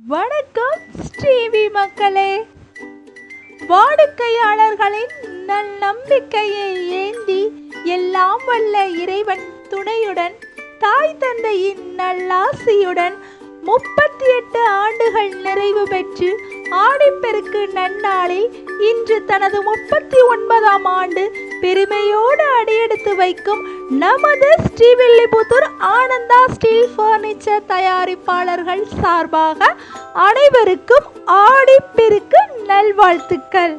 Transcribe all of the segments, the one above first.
வணக்கம் ஸ்ரீவி மக்களே. வாடிக்கையாளர்களின் நம்பிக்கையை ஏந்தி எல்லாம் வல்ல இறைவன் துணையுடன் தாய் தந்தையின் நல்லாசியுடன் 38 ஆண்டுகள் நிறைவு பெற்று ஆடிப்பெருக்கு நன்னாளில் இன்று தனது 39ஆம் ஆண்டு பெருமையோடு அடியெடுத்து வைக்கும் நமது ஸ்ரீவில்லிபுத்தூர் ஆனந்தா ஸ்டீல் பர்னிச்சர் தயாரிப்பாளர்கள் சார்பாக அனைவருக்கும் ஆடிப்பெருக்கு நல்வாழ்த்துக்கள்.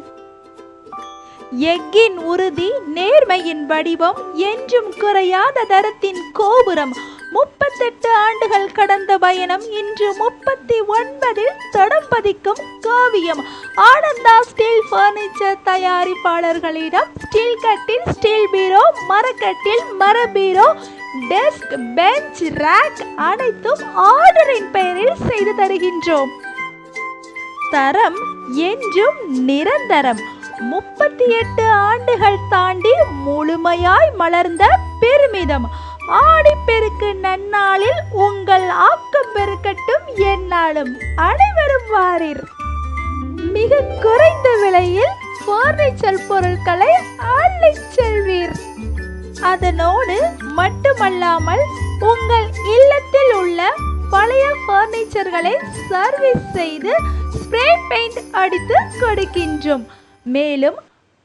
எஃகின் உறுதி, நேர்மையின் வடிவம், என்றும் குறையாத தரத்தின் கோபுரம். 38 ஆண்டுகள் கடந்த பயணம் இன்று 39இல் தடம் பதிக்கும் காவியம். ஆனந்தா ஸ்டீல் பர்னிச்சர் தயாரிப்பாளர்களிடம் ஸ்டீல் கட்டில், ஸ்டீல் பீரோ, மரக்கட்டில், மர பீரோ, டெஸ்க், பெஞ்ச், ரேக் அனைத்தும் ஆர்டரின் பெயரில் செய்து தருகின்றோம். தரம் என்றும் நிரந்தரம். 38 ஆண்டுகள் தாண்டி முழுமையாய் மலர்ந்த பெருமிதம். ஆடிப்பெருக்கு நன்னாளில் உங்கள் ஆக்கம் பெருக்கட்டும் எந்நாளும். அனைவரும் வாரீர். மிக குறைந்த விலையில் பர்னிச்சர் பொருட்களை அள்ளிச் செல்வீர். அதனோடு மட்டுமல்லாமல் உங்கள் இல்லத்தில் உள்ள பழைய பர்னிச்சர்களை சர்வீஸ் செய்து ஸ்ப்ரே பெயிண்ட் அடித்து கொடுக்கின்றோம். மேலும்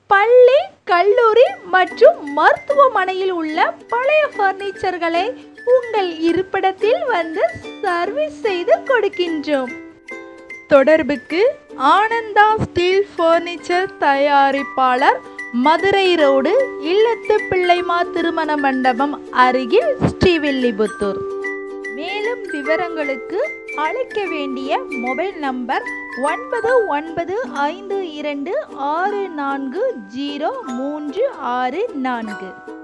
பள்ளி, கல்லூரி மற்றும் மருத்துவமனையில் உள்ள பழைய பர்னிச்சர்களை உங்கள் இருப்பிடத்தில் வந்து சர்வீஸ் செய்து கொடுக்கின்றோம். தொடர்புக்கு ஆனந்தா ஸ்டீல் பர்னிச்சர் தயாரிப்பாளர், மதுரை ரோடு, இல்லத்து பிள்ளைமா திருமண மண்டபம் அருகில், ஸ்ரீவில்லிபுத்தூர். மேலும் விவரங்களுக்கு அழைக்க வேண்டிய மொபைல் நம்பர் 9952640364.